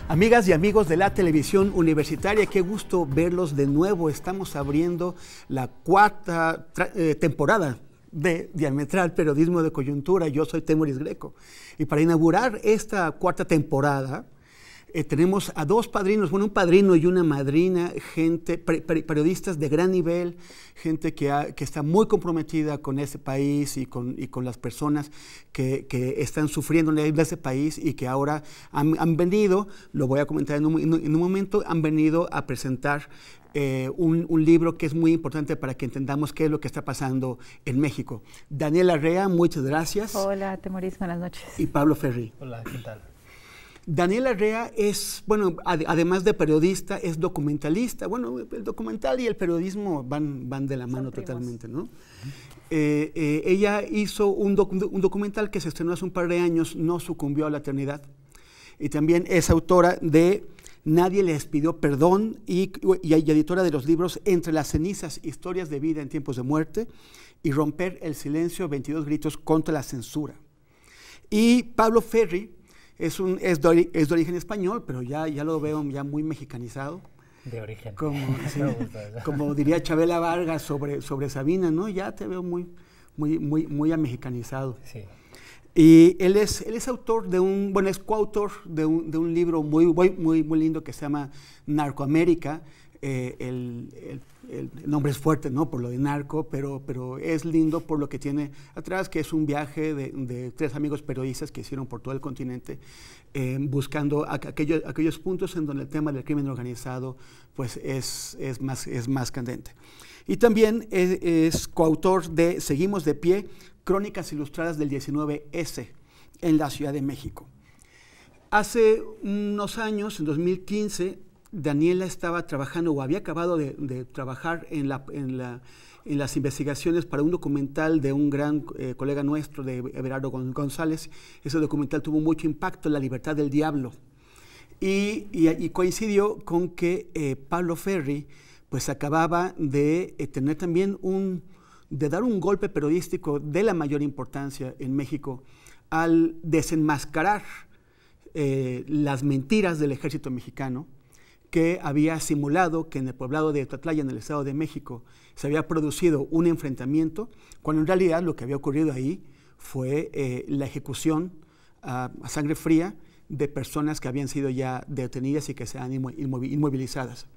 Amigas y amigos de la televisión universitaria, qué gusto verlos de nuevo. Estamos abriendo la cuarta temporada de Diametral Periodismo de Coyuntura. Yo soy Temoris Greco. Y para inaugurar esta cuarta temporada, tenemos a dos padrinos, bueno, un padrino y una madrina, gente, periodistas de gran nivel, gente que está muy comprometida con ese país y con las personas que están sufriendo en ese país y que ahora han venido, lo voy a comentar en un momento, han venido a presentar un libro que es muy importante para que entendamos qué es lo que está pasando en México. Daniel Larrea, muchas gracias. Hola, Temoris, buenas noches. Y Pablo Ferri. Hola, ¿qué tal? Daniel Larrea es, bueno, además de periodista, es documentalista. Bueno, el documental y el periodismo van de la mano totalmente, ¿no? Ella hizo un documental que se estrenó hace un par de años, No sucumbió a la eternidad. Y también es autora de Nadie les pidió perdón y editora de los libros Entre las cenizas, historias de vida en tiempos de muerte y Romper el silencio, 22 gritos contra la censura. Y Pablo Ferri es de origen español, pero ya lo veo ya muy mexicanizado. De origen. Como diría Chabela Vargas sobre Sabina, ¿no? Ya te veo muy americanizado. Sí. Y él es autor de es coautor de un libro muy lindo que se llama Narcoamérica. El nombre es fuerte, ¿no? Por lo de narco, pero es lindo por lo que tiene atrás, que es un viaje de tres amigos periodistas que hicieron por todo el continente, buscando aquellos puntos en donde el tema del crimen organizado pues es más candente. Y también es coautor de Seguimos de Pie, Crónicas Ilustradas del 19S en la Ciudad de México. Hace unos años, en 2015, Daniela estaba trabajando o había acabado de trabajar en las investigaciones para un documental de un gran colega nuestro, de Everardo González. Ese documental tuvo mucho impacto en La libertad del diablo. Y coincidió con que Pablo Ferri pues acababa de tener también de dar un golpe periodístico de la mayor importancia en México al desenmascarar las mentiras del ejército mexicano, que había simulado que en el poblado de Tlatlaya, en el Estado de México, se había producido un enfrentamiento, cuando en realidad lo que había ocurrido ahí fue la ejecución a sangre fría de personas que habían sido ya detenidas y que se han inmovilizadas.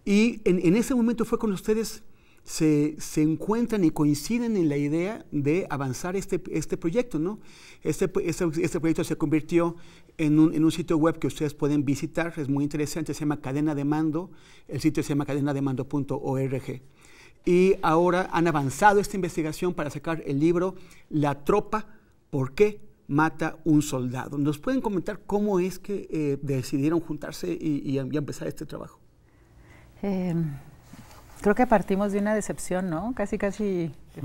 Y en ese momento fue cuando ustedes se encuentran y coinciden en la idea de avanzar este proyecto, ¿no? Este proyecto se convirtió en un sitio web que ustedes pueden visitar, es muy interesante, se llama Cadena de Mando, el sitio se llama cadenademando.org. Y ahora han avanzado esta investigación para sacar el libro La tropa, ¿por qué mata un soldado? ¿Nos pueden comentar cómo es que decidieron juntarse y empezar este trabajo? Creo que partimos de una decepción, ¿no? Casi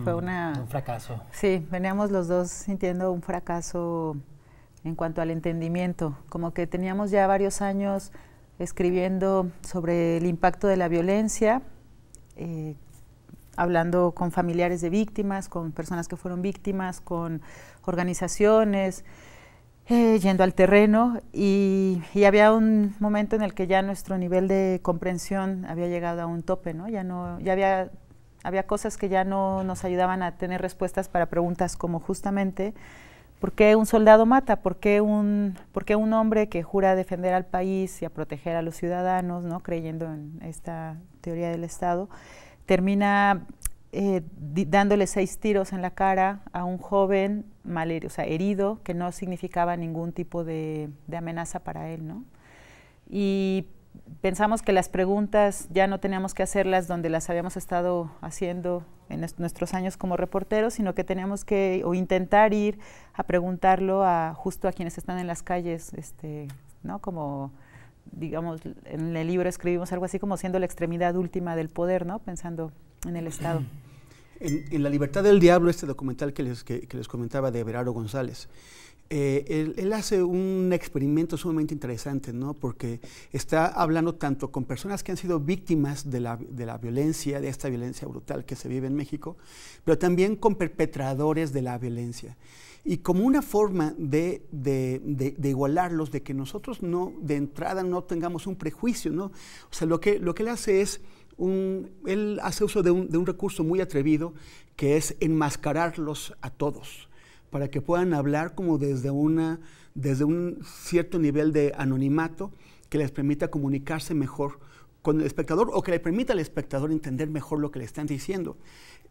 fue un fracaso. Sí, veníamos los dos sintiendo un fracaso en cuanto al entendimiento, como que teníamos ya varios años escribiendo sobre el impacto de la violencia, hablando con familiares de víctimas, con personas que fueron víctimas, con organizaciones, yendo al terreno y había un momento en el que ya nuestro nivel de comprensión había llegado a un tope, ¿no? Había cosas que ya no nos ayudaban a tener respuestas para preguntas como justamente ¿por qué un soldado mata? ¿Por qué un hombre que jura defender al país y a proteger a los ciudadanos, ¿no? Creyendo en esta teoría del Estado, termina dándole 6 tiros en la cara a un joven herido, que no significaba ningún tipo de amenaza para él, ¿no? Y pensamos que las preguntas ya no teníamos que hacerlas donde las habíamos estado haciendo en nuestros años como reporteros, sino que teníamos que intentar ir a preguntarlo justo a quienes están en las calles, ¿no? Como, digamos, en el libro escribimos algo así como siendo la extremidad última del poder, ¿no? Pensando en el Estado. En La libertad del diablo, este documental que les comentaba de Everardo González, él hace un experimento sumamente interesante, ¿no? Porque está hablando tanto con personas que han sido víctimas de la violencia, de esta violencia brutal que se vive en México, pero también con perpetradores de la violencia. Y como una forma de igualarlos, de que nosotros no, de entrada no tengamos un prejuicio, ¿no? O sea, lo que él hace es, él hace uso de un recurso muy atrevido, que es enmascararlos a todos, para que puedan hablar como desde un cierto nivel de anonimato que les permita comunicarse mejor con el espectador, o que le permita al espectador entender mejor lo que le están diciendo.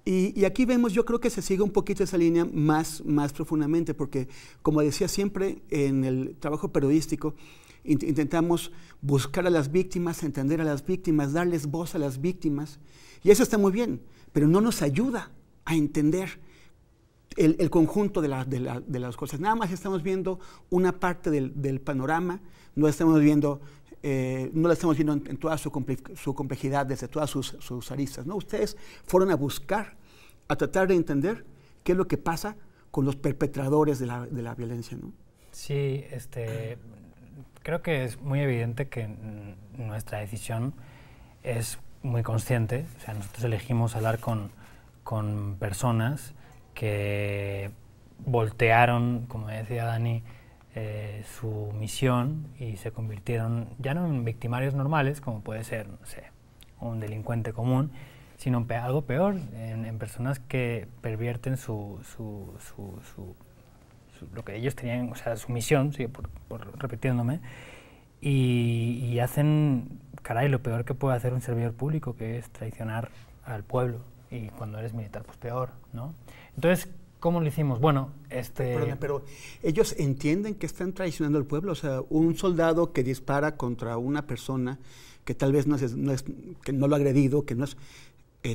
Y aquí vemos, yo creo que se sigue un poquito esa línea más profundamente, porque como decía siempre en el trabajo periodístico, intentamos buscar a las víctimas, entender a las víctimas, darles voz a las víctimas, y eso está muy bien, pero no nos ayuda a entender el conjunto de las cosas. Nada más estamos viendo una parte del panorama, no la estamos viendo en toda su complejidad, desde todas sus aristas, ¿no? Ustedes fueron a buscar, a tratar de entender qué es lo que pasa con los perpetradores de la violencia, ¿no? Sí, creo que es muy evidente que nuestra decisión es muy consciente. O sea, nosotros elegimos hablar con personas que voltearon, como decía Dani, su misión y se convirtieron ya no en victimarios normales, como puede ser, no sé, un delincuente común, sino algo peor, en personas que pervierten lo que ellos tenían, o sea, su misión, sigue por repitiéndome, y hacen, caray, lo peor que puede hacer un servidor público, que es traicionar al pueblo, y cuando eres militar, pues peor, ¿no? Entonces, ¿cómo lo hicimos? Bueno, Perdón, pero ellos entienden que están traicionando al pueblo. O sea, un soldado que dispara contra una persona que tal vez que no lo ha agredido, que no es,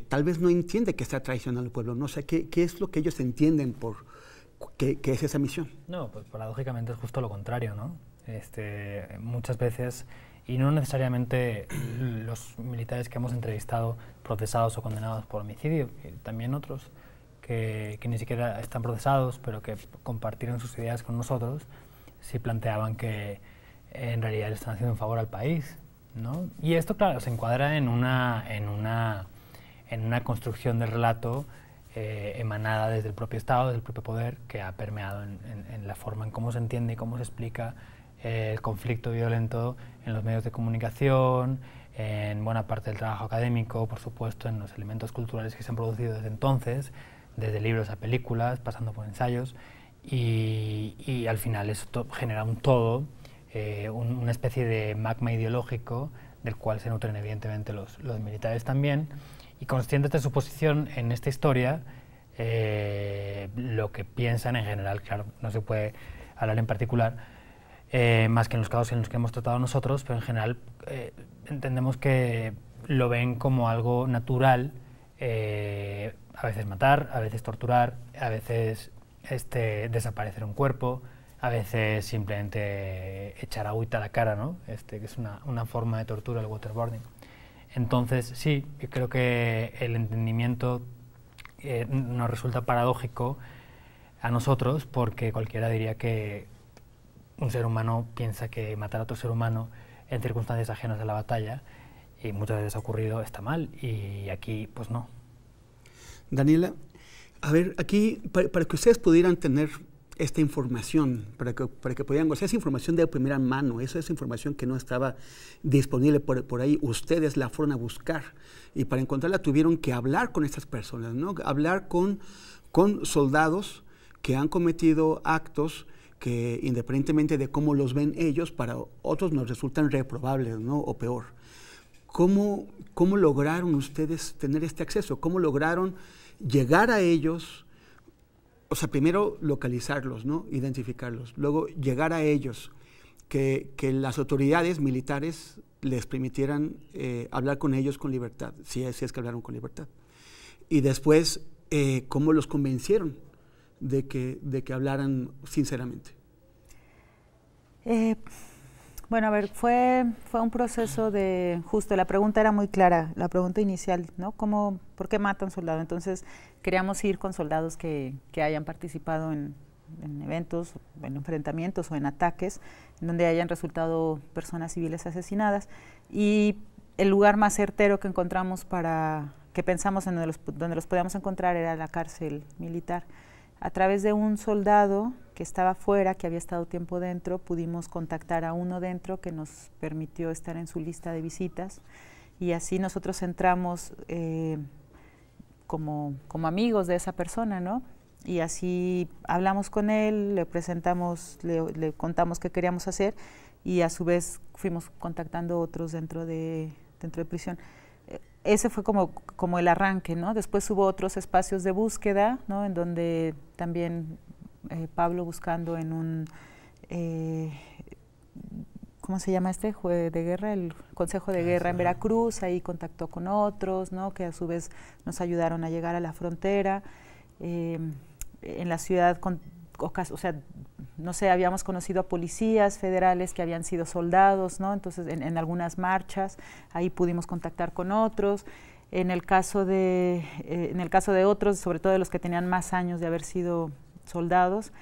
tal vez no entiende que está traicionando al pueblo, ¿no? O sea, ¿qué es lo que ellos entienden por qué es esa misión? No, pues paradójicamente es justo lo contrario, ¿no? Muchas veces, y no necesariamente los militares que hemos entrevistado procesados o condenados por homicidio, también otros que ni siquiera están procesados, pero que compartieron sus ideas con nosotros, sí planteaban que en realidad le están haciendo un favor al país, ¿no? Y esto, claro, se encuadra en una construcción del relato emanada desde el propio Estado, del propio poder, que ha permeado en la forma en cómo se entiende y cómo se explica el conflicto violento en los medios de comunicación, en buena parte del trabajo académico, por supuesto, en los elementos culturales que se han producido desde entonces, desde libros a películas, pasando por ensayos, y al final eso genera un todo, una especie de magma ideológico del cual se nutren evidentemente los militares también, y conscientes de su posición en esta historia, lo que piensan en general, claro, no se puede hablar en particular, más que en los casos en los que hemos tratado nosotros, pero en general entendemos que lo ven como algo natural, a veces matar, a veces torturar, a veces desaparecer un cuerpo, a veces simplemente echar agüita a la cara, ¿no? Que es una forma de tortura, el waterboarding. Entonces, sí, yo creo que el entendimiento nos resulta paradójico a nosotros, porque cualquiera diría que un ser humano piensa que matar a otro ser humano en circunstancias ajenas a la batalla, y muchas veces ha ocurrido, está mal, y aquí pues no. Daniela, a ver, aquí, para que ustedes pudieran tener esta información, para que pudieran gozar esa información de primera mano, esa es información que no estaba disponible por ahí, ustedes la fueron a buscar, y para encontrarla tuvieron que hablar con estas personas, ¿no? Hablar con soldados que han cometido actos que, independientemente de cómo los ven ellos, para otros nos resultan reprobables, ¿no? O peor. ¿Cómo lograron ustedes tener este acceso? ¿Cómo lograron llegar a ellos? O sea, primero localizarlos, ¿no? Identificarlos. Luego llegar a ellos, que las autoridades militares les permitieran hablar con ellos con libertad, si es que hablaron con libertad. Y después, ¿cómo los convencieron de que hablaran sinceramente? Bueno, a ver, fue un proceso de, justo, la pregunta era muy clara, la pregunta inicial, ¿no? ¿Por qué matan soldados? Entonces, queríamos ir con soldados que hayan participado en en eventos, en enfrentamientos o en ataques, en donde hayan resultado personas civiles asesinadas. Y el lugar más certero que encontramos que pensamos en donde los podíamos encontrar era la cárcel militar. A través de un soldado que estaba fuera, que había estado tiempo dentro, pudimos contactar a uno dentro que nos permitió estar en su lista de visitas, y así nosotros entramos como amigos de esa persona, ¿no? Y así hablamos con él, le presentamos, le contamos qué queríamos hacer, y a su vez fuimos contactando otros dentro de prisión. Ese fue como el arranque, ¿no? Después hubo otros espacios de búsqueda, ¿no? En donde también Pablo, buscando en un, ¿cómo se llama este? Juez de guerra, el Consejo de Guerra en Veracruz, ahí contactó con otros, ¿no? Que a su vez nos ayudaron a llegar a la frontera. En la ciudad, o sea, no sé, habíamos conocido a policías federales que habían sido soldados, ¿no? Entonces, en algunas marchas, ahí pudimos contactar con otros. En el caso de otros, sobre todo de los que tenían más años de haber sido soldados,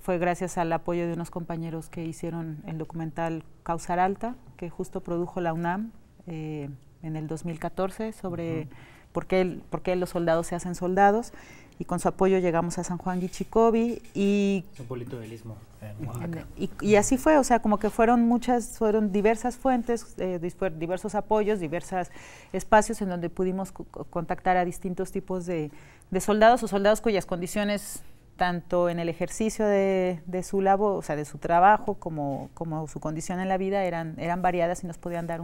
fue gracias al apoyo de unos compañeros que hicieron el documental Causa Alta, que justo produjo la UNAM en el 2014, sobre por qué los soldados se hacen soldados. Y con su apoyo llegamos a San Juan Guichicobi y un pueblito del Istmo en Oaxaca. Y así fue, o sea, como que fueron diversas fuentes, diversos apoyos, diversos espacios en donde pudimos contactar a distintos tipos de soldados, o soldados cuyas condiciones, tanto en el ejercicio de su labor, o sea, de su trabajo, como su condición en la vida, eran variadas y nos podían dar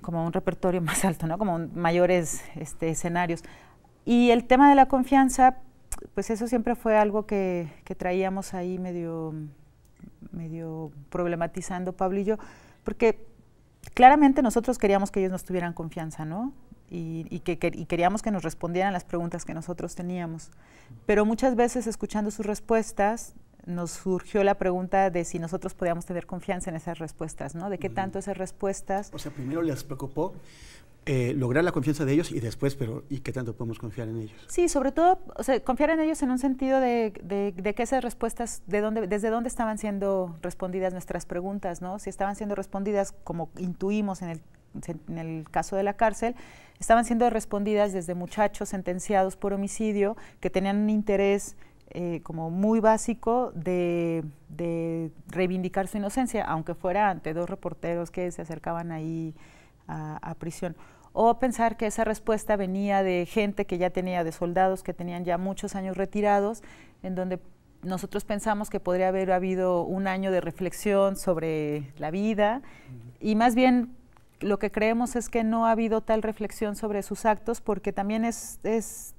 como un repertorio más alto, ¿no? Como mayores escenarios. Y el tema de la confianza, pues eso siempre fue algo que traíamos ahí medio problematizando Pablo y yo, porque claramente nosotros queríamos que ellos nos tuvieran confianza, ¿no? Y queríamos que nos respondieran las preguntas que nosotros teníamos. Pero muchas veces, escuchando sus respuestas, nos surgió la pregunta de si nosotros podíamos tener confianza en esas respuestas, ¿no? De qué tanto esas respuestas... O sea, primero les preocupó lograr la confianza de ellos, y después, ¿y qué tanto podemos confiar en ellos? Sí, sobre todo, o sea, confiar en ellos en un sentido de que esas respuestas, desde dónde estaban siendo respondidas nuestras preguntas, ¿no? Si estaban siendo respondidas, como intuimos en el caso de la cárcel, estaban siendo respondidas desde muchachos sentenciados por homicidio que tenían un interés como muy básico de reivindicar su inocencia, aunque fuera ante dos reporteros que se acercaban ahí a prisión. O pensar que esa respuesta venía de gente que ya tenía, de soldados que tenían ya muchos años retirados, en donde nosotros pensamos que podría haber habido un año de reflexión sobre la vida, y más bien lo que creemos es que no ha habido tal reflexión sobre sus actos, porque también es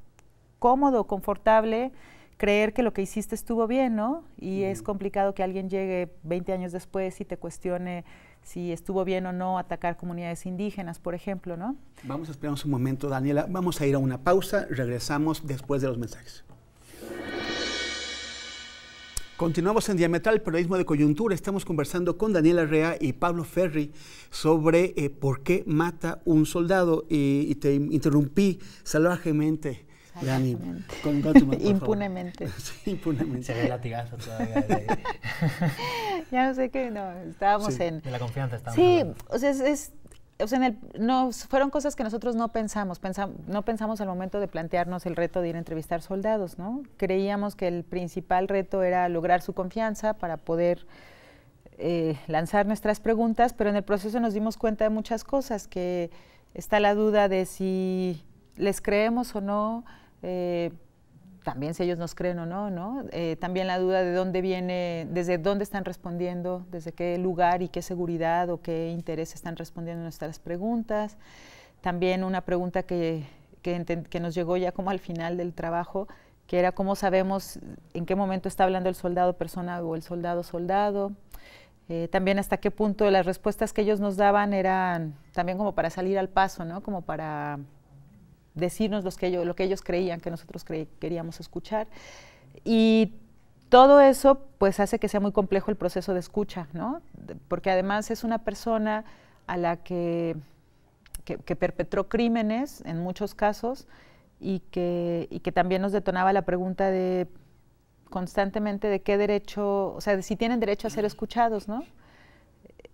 cómodo, confortable creer que lo que hiciste estuvo bien, ¿no? Y es complicado que alguien llegue 20 años después y te cuestione si estuvo bien o no atacar comunidades indígenas, por ejemplo, ¿no? Vamos a esperar un momento, Daniela. Vamos a ir a una pausa. Regresamos después de los mensajes. Continuamos en Diametral, periodismo de coyuntura. Estamos conversando con Daniela Rea y Pablo Ferri sobre por qué mata un soldado. Y te interrumpí salvajemente, Dani. Impunemente. Sí, impunemente. Se ve el latigazo todavía. Ya no sé qué, no, estábamos en... De la confianza estábamos. Sí, hablando. Fueron cosas que nosotros no pensamos al momento de plantearnos el reto de ir a entrevistar soldados, ¿no? Creíamos que el principal reto era lograr su confianza para poder lanzar nuestras preguntas, pero en el proceso nos dimos cuenta de muchas cosas, que está la duda de si les creemos o no, también si ellos nos creen o no, ¿no? También la duda de dónde viene, desde dónde están respondiendo, desde qué lugar y qué seguridad o qué interés están respondiendo nuestras preguntas. También una pregunta que nos llegó ya como al final del trabajo, que era cómo sabemos en qué momento está hablando el soldado persona o el soldado soldado. También hasta qué punto las respuestas que ellos nos daban eran también como para salir al paso, ¿no? Como para decirnos lo que ellos creían que nosotros queríamos escuchar. Y todo eso pues hace que sea muy complejo el proceso de escucha, ¿no? Porque además es una persona a la que perpetró crímenes en muchos casos, y que también nos detonaba la pregunta de constantemente de qué derecho, o sea, de si tienen derecho a ser escuchados, ¿no?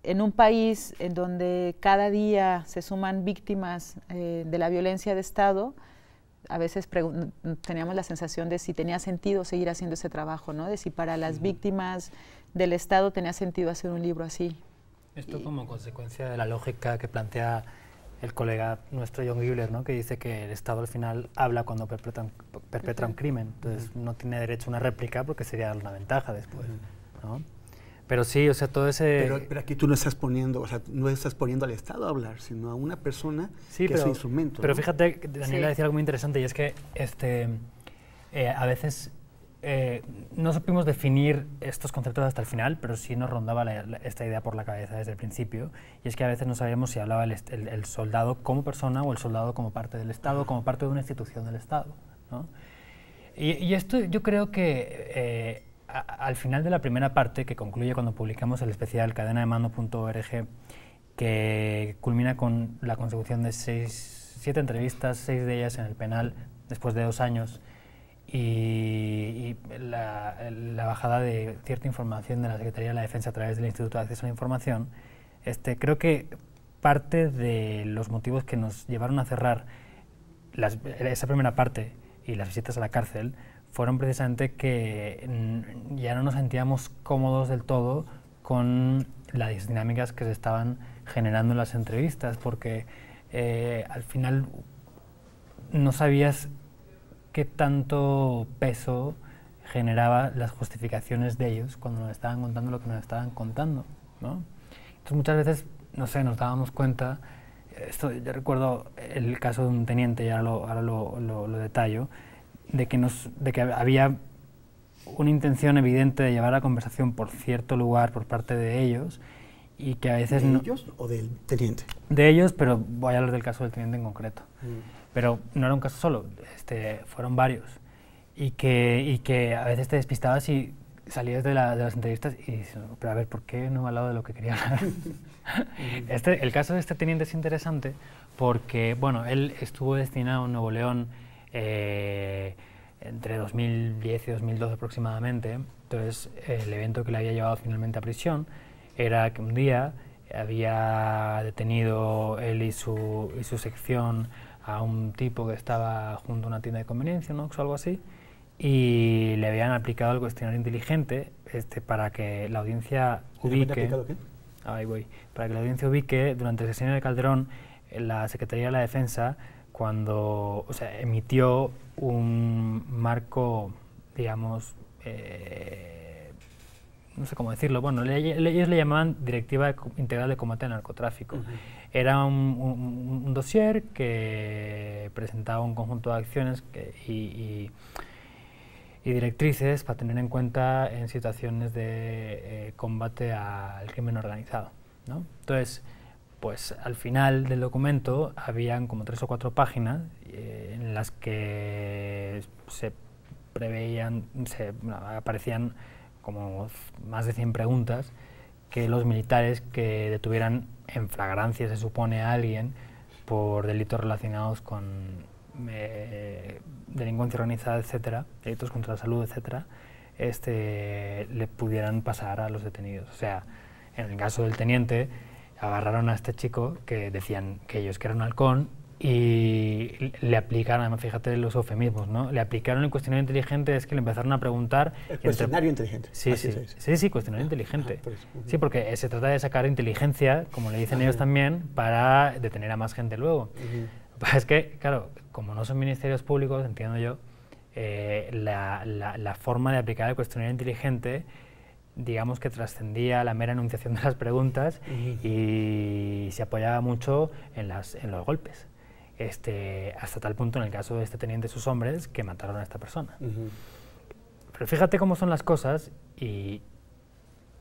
En un país en donde cada día se suman víctimas de la violencia de Estado, a veces teníamos la sensación de si tenía sentido seguir haciendo ese trabajo, ¿no? De si para las víctimas del Estado tenía sentido hacer un libro así. Esto como consecuencia de la lógica que plantea el colega nuestro John Gibler, ¿no? Que dice que el Estado al final habla cuando perpetra un crimen, entonces no tiene derecho a una réplica porque sería una ventaja después, ¿no? Pero sí, o sea, todo ese... Pero aquí tú no estás poniendo, o sea, no estás poniendo al Estado a hablar, sino a una persona que es su instrumento. Pero ¿no? fíjate, Daniela decía algo muy interesante, y es que a veces no supimos definir estos conceptos hasta el final, pero sí nos rondaba esta idea por la cabeza desde el principio, y es que a veces no sabíamos si hablaba el soldado como persona o el soldado como parte del Estado, como parte de una institución del Estado, ¿no? Y esto yo creo que... al final de la primera parte, que concluye cuando publicamos el especial cadenademando.org, que culmina con la consecución de 7 entrevistas, 6 de ellas en el penal después de 2 años, y la bajada de cierta información de la Secretaría de la Defensa a través del Instituto de Acceso a la Información, creo que parte de los motivos que nos llevaron a cerrar esa primera parte y las visitas a la cárcel fueron precisamente que ya no nos sentíamos cómodos del todo con las dinámicas que se estaban generando en las entrevistas, porque al final no sabías qué tanto peso generaba las justificaciones de ellos cuando nos estaban contando lo que nos estaban contando, ¿no? Entonces muchas veces, no sé, nos dábamos cuenta, yo recuerdo el caso de un teniente, y ahora lo detallo, de que había una intención evidente de llevar la conversación por cierto lugar por parte de ellos, y que a veces... ¿De ellos o del teniente? De ellos, pero voy a hablar del caso del teniente en concreto. Pero no era un caso solo, fueron varios. Y que a veces te despistabas y salías de las entrevistas y dices, pero a ver, ¿por qué no me ha hablado de lo que quería hablar? El caso de este teniente es interesante porque, bueno, él estuvo destinado en Nuevo León entre 2010 y 2012 aproximadamente. Entonces el evento que le había llevado finalmente a prisión era que un día había detenido él y su sección a un tipo que estaba junto a una tienda de conveniencia, ¿no? O algo así, y le habían aplicado el cuestionario inteligente para que la audiencia ubique... Ahí voy. Para que la audiencia ubique durante el sexenio de Calderón la Secretaría de la Defensa cuando emitió un marco, digamos, no sé cómo decirlo, bueno, ellos le llamaban Directiva Integral de Combate al Narcotráfico. Era un dossier que presentaba un conjunto de acciones y directrices para tener en cuenta en situaciones de combate al crimen organizado, ¿no? Entonces, pues al final del documento habían como 3 o 4 páginas en las que se preveían, aparecían como más de 100 preguntas que los militares que detuvieran en flagrancia, se supone, a alguien por delitos relacionados con delincuencia organizada, etcétera, delitos contra la salud, etcétera, le pudieran pasar a los detenidos. O sea, en el caso del teniente, agarraron a este chico que decían que ellos que era un halcón y le aplicaron, además fíjate los eufemismos, ¿no? Le aplicaron el cuestionario inteligente, es que le empezaron a preguntar... El cuestionario inteligente. Sí, cuestionario inteligente. Sí, porque se trata de sacar inteligencia, como le dicen ellos también, para detener a más gente luego. Es que, claro, como no son ministerios públicos, entiendo yo, la forma de aplicar el cuestionario inteligente, digamos que trascendía la mera enunciación de las preguntas y se apoyaba mucho en los golpes. Hasta tal punto, en el caso de este teniente y sus hombres, que mataron a esta persona. Pero fíjate cómo son las cosas, y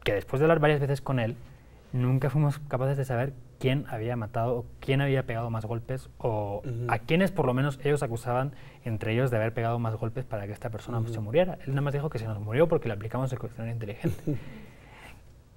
que después de hablar varias veces con él, nunca fuimos capaces de saber quién había matado o quién había pegado más golpes, o a quienes por lo menos ellos acusaban entre ellos de haber pegado más golpes para que esta persona se muriera. Él nada más dijo que se nos murió porque le aplicamos el cuestionario inteligente.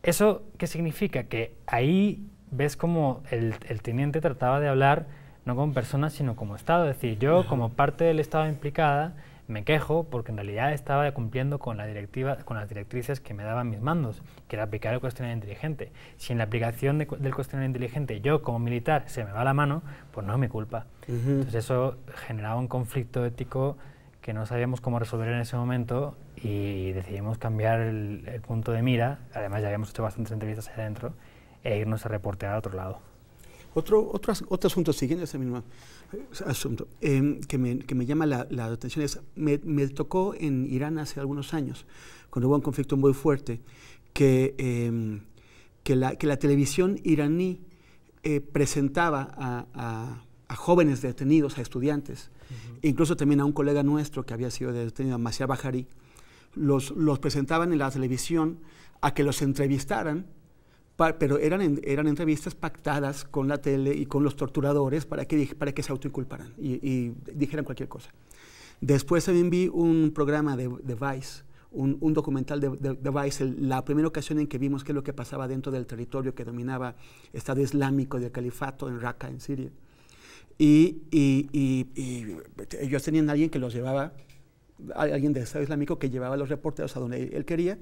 ¿Eso qué significa? Que ahí ves como el teniente trataba de hablar no como persona, sino como Estado. Es decir, yo como parte del Estado implicada Me quejo porque en realidad estaba cumpliendo con la directiva, con las directrices que me daban mis mandos, que era aplicar el cuestionario inteligente. Si en la aplicación del cuestionario inteligente yo, como militar, se me va la mano, pues no es mi culpa. Entonces eso generaba un conflicto ético que no sabíamos cómo resolver en ese momento y decidimos cambiar el punto de mira. Además ya habíamos hecho bastantes entrevistas ahí adentro e irnos a reportear a otro lado. Otro asunto, siguiendo ese mismo asunto, que me llama la atención es, me tocó en Irán hace algunos años, cuando hubo un conflicto muy fuerte, que la televisión iraní presentaba a jóvenes detenidos, a estudiantes, incluso también a un colega nuestro que había sido detenido, a Masiar Bahari, los presentaban en la televisión a que los entrevistaran, pero eran entrevistas pactadas con la tele y con los torturadores para que se autoinculparan y dijeran cualquier cosa. Después también vi un programa de Vice, un documental de Vice, la primera ocasión en que vimos qué es lo que pasaba dentro del territorio que dominaba Estado Islámico del Califato en Raqqa, en Siria. Y ellos tenían a alguien que los llevaba, alguien del Estado Islámico que llevaba a los reporteros a donde él quería,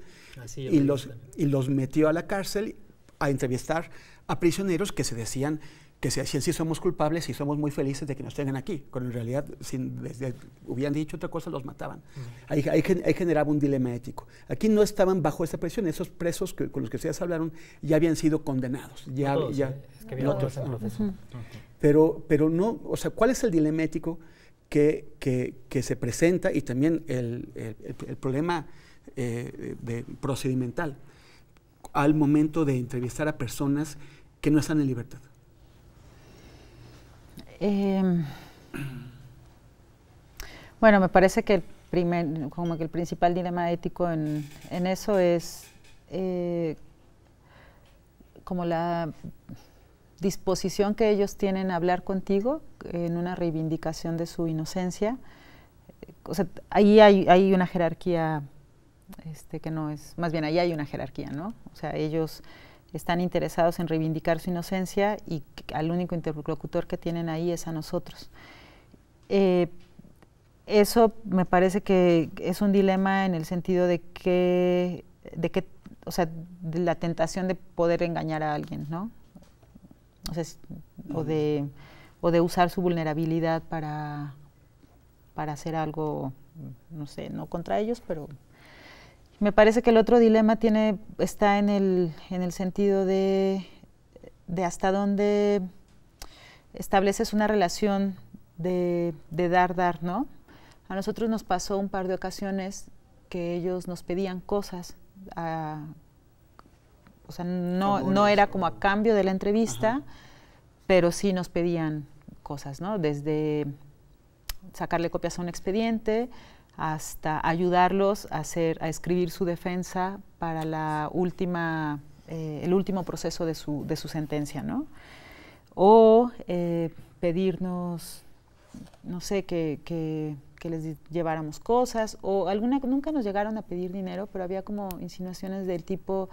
y los metió a la cárcel a entrevistar a prisioneros que se decían sí somos culpables y somos muy felices de que nos tengan aquí, cuando en realidad si hubieran dicho otra cosa los mataban. Ahí generaba un dilema ético. Aquí no estaban bajo esa presión, esos presos con los que ustedes hablaron ya habían sido condenados. Es que había otros procesos. Pero no, o sea, ¿cuál es el dilema ético que se presenta y también el problema procedimental al momento de entrevistar a personas que no están en libertad? Bueno, me parece que el principal dilema ético en eso es como la disposición que ellos tienen a hablar contigo en una reivindicación de su inocencia. O sea, ahí hay una jerarquía que no es, más bien ahí hay una jerarquía, ¿no? O sea, ellos están interesados en reivindicar su inocencia y al único interlocutor que tienen ahí es a nosotros. Eso me parece que es un dilema en el sentido de que, o sea, de la tentación de poder engañar a alguien, ¿no? O sea, o de usar su vulnerabilidad para hacer algo, no sé, no contra ellos, pero me parece que el otro dilema está en el sentido de hasta dónde estableces una relación de dar, ¿no? A nosotros nos pasó un par de ocasiones que ellos nos pedían cosas, o sea, no era como a cambio de la entrevista, pero sí nos pedían cosas, ¿no? Desde sacarle copias a un expediente hasta ayudarlos a escribir su defensa para el último proceso de su sentencia, ¿no? O pedirnos, no sé, que les lleváramos cosas, o nunca nos llegaron a pedir dinero, pero había como insinuaciones del tipo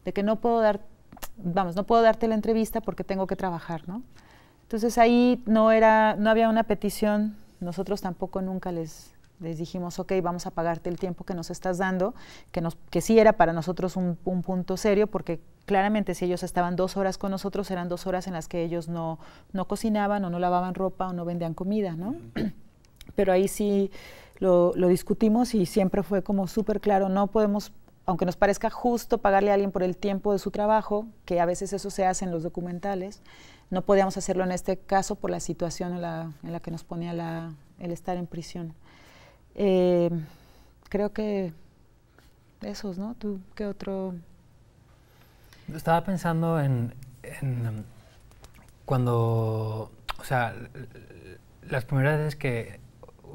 de que no puedo darte la entrevista porque tengo que trabajar, ¿no? Entonces ahí no había una petición, nosotros tampoco nunca les dijimos, ok, vamos a pagarte el tiempo que nos estás dando, que sí era para nosotros un punto serio, porque claramente si ellos estaban 2 horas con nosotros, eran 2 horas en las que ellos no cocinaban o no lavaban ropa o no vendían comida, ¿no? Pero ahí sí lo discutimos y siempre fue como súper claro, no podemos, aunque nos parezca justo pagarle a alguien por el tiempo de su trabajo, que a veces eso se hace en los documentales, no podíamos hacerlo en este caso por la situación en la que nos ponía el estar en prisión. Creo que esos, ¿no? ¿Tú qué otro? Estaba pensando en cuando, o sea, las primeras veces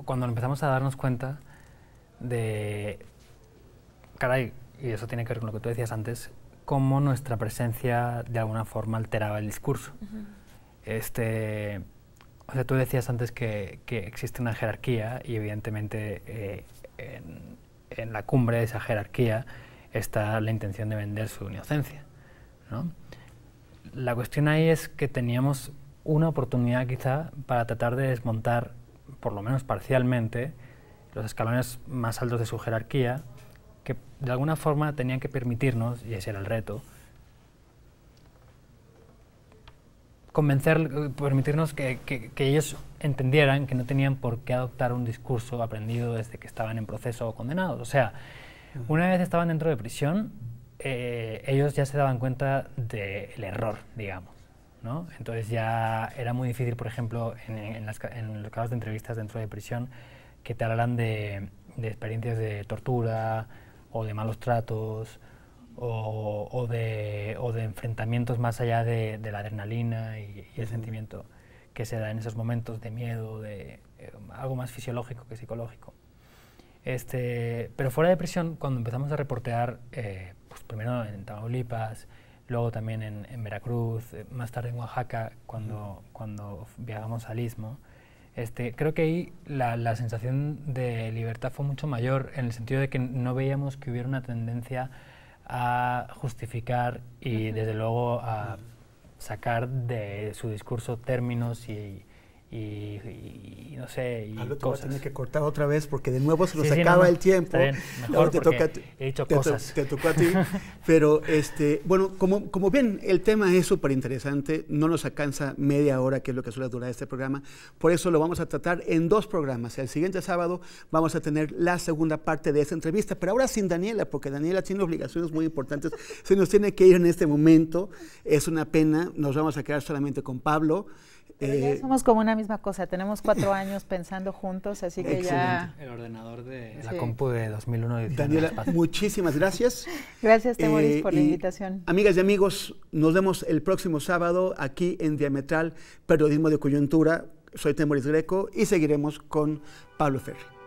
cuando empezamos a darnos cuenta de, caray, y eso tiene que ver con lo que tú decías antes, cómo nuestra presencia de alguna forma alteraba el discurso. O sea, tú decías antes que existe una jerarquía y evidentemente en la cumbre de esa jerarquía está la intención de vender su inocencia, ¿no? La cuestión ahí es que teníamos una oportunidad quizá para tratar de desmontar, por lo menos parcialmente, los escalones más altos de su jerarquía, que de alguna forma tenían que permitirnos, y ese era el reto, permitirnos que ellos entendieran que no tenían por qué adoptar un discurso aprendido desde que estaban en proceso o condenados. O sea, una vez estaban dentro de prisión, ellos ya se daban cuenta del error, digamos, ¿no? Entonces ya era muy difícil, por ejemplo, en los casos de entrevistas dentro de prisión, que te hablaran de experiencias de tortura o de malos tratos o de enfrentamientos más allá de la adrenalina y el sentimiento que se da en esos momentos de miedo, de algo más fisiológico que psicológico. Pero fuera de prisión, cuando empezamos a reportear, pues primero en Tamaulipas, luego también en Veracruz, más tarde en Oaxaca, cuando viajamos al Istmo, creo que ahí la sensación de libertad fue mucho mayor, en el sentido de que no veíamos que hubiera una tendencia a justificar y desde luego a sacar de su discurso términos y no sé, y Algo te cosas. voy a tener que cortar otra vez porque de nuevo se nos Sí, acaba no, el tiempo. está bien, mejor te porque toca, he dicho cosas. Te tocó a ti. Pero bueno, como ven, el tema es súper interesante. No nos alcanza media hora, que es lo que suele durar este programa. Por eso lo vamos a tratar en 2 programas. El siguiente sábado vamos a tener la segunda parte de esta entrevista, pero ahora sin Daniela, porque Daniela tiene obligaciones muy importantes. Se nos tiene que ir en este momento. Es una pena. Nos vamos a quedar solamente con Pablo. Pero ya somos como una misma cosa, tenemos 4 años pensando juntos, así que ya... El ordenador de la compu de 2001. Daniela, muchísimas gracias. Gracias, Temoris, por la invitación. Amigas y amigos, nos vemos el próximo sábado aquí en Diametral Periodismo de Coyuntura. Soy Temoris Greco y seguiremos con Pablo Ferri.